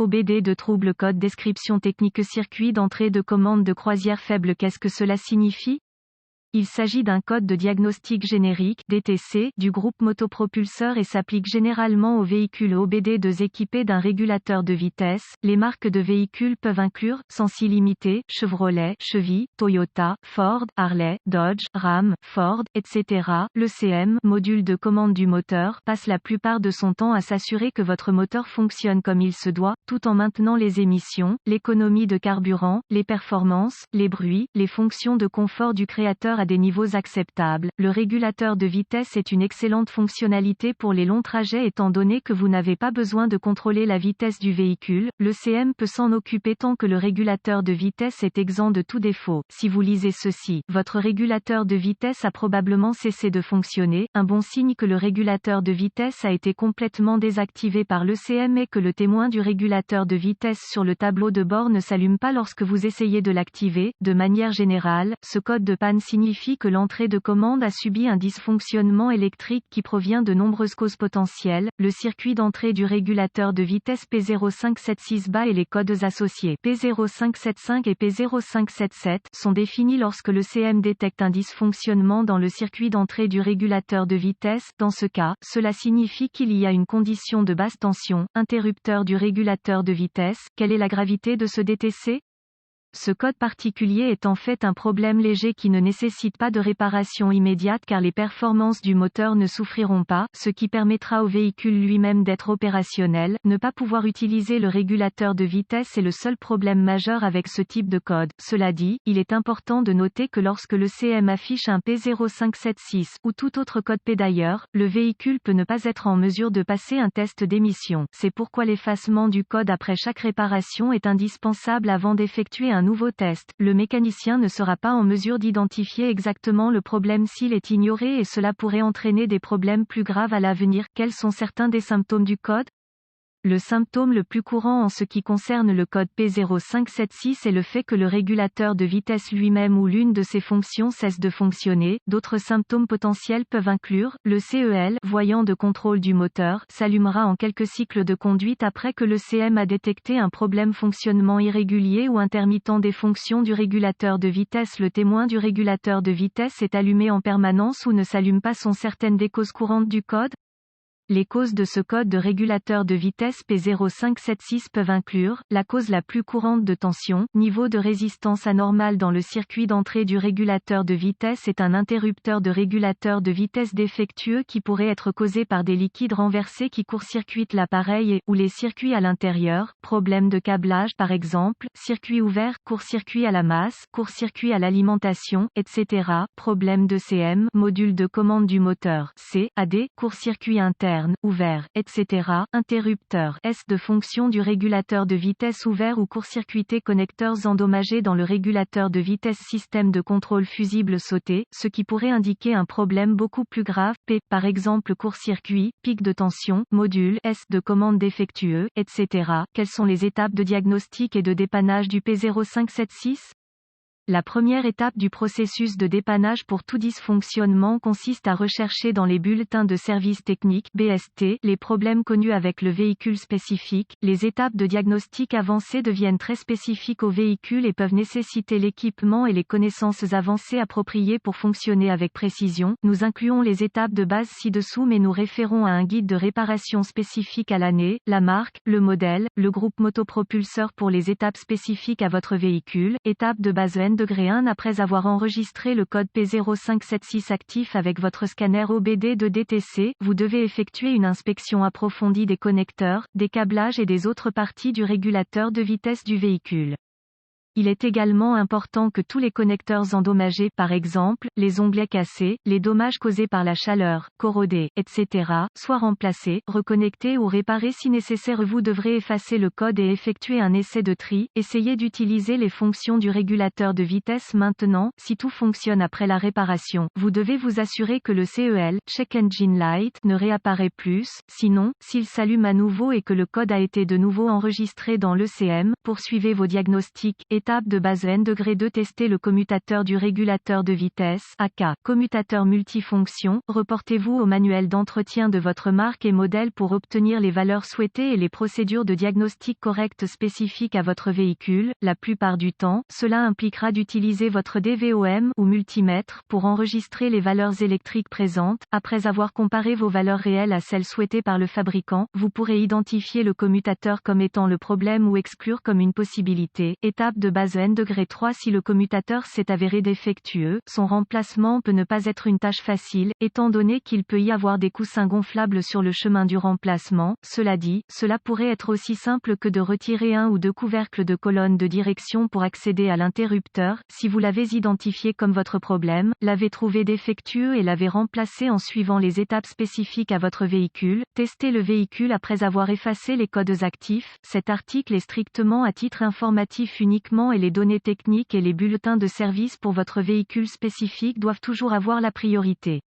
OBD de trouble code description technique circuit d'entrée de commande de croisière faible. Qu'est-ce que cela signifie? Il s'agit d'un code de diagnostic générique (DTC) du groupe motopropulseur et s'applique généralement aux véhicules OBD2 équipés d'un régulateur de vitesse. Les marques de véhicules peuvent inclure Sensi Limited, Chevrolet, Chevy, Toyota, Ford, Harley, Dodge, Ram, Ford, etc. Le CM, module de commande du moteur, passe la plupart de son temps à s'assurer que votre moteur fonctionne comme il se doit, tout en maintenant les émissions, l'économie de carburant, les performances, les bruits, les fonctions de confort du créateur à des niveaux acceptables. Le régulateur de vitesse est une excellente fonctionnalité pour les longs trajets étant donné que vous n'avez pas besoin de contrôler la vitesse du véhicule. Le CM peut s'en occuper tant que le régulateur de vitesse est exempt de tout défaut. Si vous lisez ceci, votre régulateur de vitesse a probablement cessé de fonctionner. Un bon signe que le régulateur de vitesse a été complètement désactivé par le CM est que le témoin du régulateur de vitesse sur le tableau de bord ne s'allume pas lorsque vous essayez de l'activer. De manière générale, ce code de panne signifie que l'entrée de commande a subi un dysfonctionnement électrique qui provient de nombreuses causes potentielles. Le circuit d'entrée du régulateur de vitesse P0576 bas et les codes associés P0575 et P0577 sont définis lorsque le CM détecte un dysfonctionnement dans le circuit d'entrée du régulateur de vitesse. Dans ce cas, cela signifie qu'il y a une condition de basse tension, interrupteur du régulateur de vitesse. Quelle est la gravité de ce DTC? Ce code particulier est en fait un problème léger qui ne nécessite pas de réparation immédiate car les performances du moteur ne souffriront pas, ce qui permettra au véhicule lui-même d'être opérationnel. Ne pas pouvoir utiliser le régulateur de vitesse est le seul problème majeur avec ce type de code. Cela dit, il est important de noter que lorsque le CM affiche un P0576 ou tout autre code P d'ailleurs, le véhicule peut ne pas être en mesure de passer un test d'émission. C'est pourquoi l'effacement du code après chaque réparation est indispensable avant d'effectuer un nouveau test. Le mécanicien ne sera pas en mesure d'identifier exactement le problème s'il est ignoré et cela pourrait entraîner des problèmes plus graves à l'avenir. Quels sont certains des symptômes du code? Le symptôme le plus courant en ce qui concerne le code P0576 est le fait que le régulateur de vitesse lui-même ou l'une de ses fonctions cesse de fonctionner. D'autres symptômes potentiels peuvent inclure, le CEL, voyant de contrôle du moteur, s'allumera en quelques cycles de conduite après que le CM a détecté un problème fonctionnement irrégulier ou intermittent des fonctions du régulateur de vitesse. Le témoin du régulateur de vitesse est allumé en permanence ou ne s'allume pas. Sont certaines des causes courantes du code? Les causes de ce code de régulateur de vitesse P0576 peuvent inclure, la cause la plus courante de tension, niveau de résistance anormal dans le circuit d'entrée du régulateur de vitesse est un interrupteur de régulateur de vitesse défectueux qui pourrait être causé par des liquides renversés qui court-circuitent l'appareil ou les circuits à l'intérieur, problème de câblage par exemple, circuit ouvert, court-circuit à la masse, court-circuit à l'alimentation, etc., problème de CM, module de commande du moteur, CAD, court-circuit interne, ouvert, etc., interrupteur S de fonction du régulateur de vitesse ouvert ou court-circuité, connecteurs endommagés dans le régulateur de vitesse, système de contrôle fusible sauté, ce qui pourrait indiquer un problème beaucoup plus grave, P, par exemple court-circuit, pic de tension, module S de commande défectueux, etc. Quelles sont les étapes de diagnostic et de dépannage du P0576? La première étape du processus de dépannage pour tout dysfonctionnement consiste à rechercher dans les bulletins de service technique (BST) les problèmes connus avec le véhicule spécifique. Les étapes de diagnostic avancées deviennent très spécifiques au véhicule et peuvent nécessiter l'équipement et les connaissances avancées appropriées pour fonctionner avec précision. Nous incluons les étapes de base ci-dessous mais nous référons à un guide de réparation spécifique à l'année, la marque, le modèle, le groupe motopropulseur pour les étapes spécifiques à votre véhicule. Étape de base N°1 après avoir enregistré le code P0576 actif avec votre scanner OBD de DTC, vous devez effectuer une inspection approfondie des connecteurs, des câblages et des autres parties du régulateur de vitesse du véhicule. Il est également important que tous les connecteurs endommagés, par exemple, les onglets cassés, les dommages causés par la chaleur, corrodés, etc., soient remplacés, reconnectés ou réparés si nécessaire. Vous devrez effacer le code et effectuer un essai de tri. Essayez d'utiliser les fonctions du régulateur de vitesse maintenant. Si tout fonctionne après la réparation, vous devez vous assurer que le CEL, Check Engine Light, ne réapparaît plus. Sinon, s'il s'allume à nouveau et que le code a été de nouveau enregistré dans l'ECM, poursuivez vos diagnostics. Étape de base N degré 2. Testez le commutateur du régulateur de vitesse, aka commutateur multifonction. Reportez-vous au manuel d'entretien de votre marque et modèle pour obtenir les valeurs souhaitées et les procédures de diagnostic correctes spécifiques à votre véhicule. La plupart du temps, cela impliquera d'utiliser votre DVOM ou multimètre pour enregistrer les valeurs électriques présentes. Après avoir comparé vos valeurs réelles à celles souhaitées par le fabricant, vous pourrez identifier le commutateur comme étant le problème ou exclure comme une possibilité. Étape de base N degré 3. Si le commutateur s'est avéré défectueux, son remplacement peut ne pas être une tâche facile, étant donné qu'il peut y avoir des coussins gonflables sur le chemin du remplacement. Cela dit, cela pourrait être aussi simple que de retirer un ou deux couvercles de colonne de direction pour accéder à l'interrupteur. Si vous l'avez identifié comme votre problème, l'avez trouvé défectueux et l'avez remplacé en suivant les étapes spécifiques à votre véhicule, testez le véhicule après avoir effacé les codes actifs. Cet article est strictement à titre informatif uniquement et les données techniques et les bulletins de service pour votre véhicule spécifique doivent toujours avoir la priorité.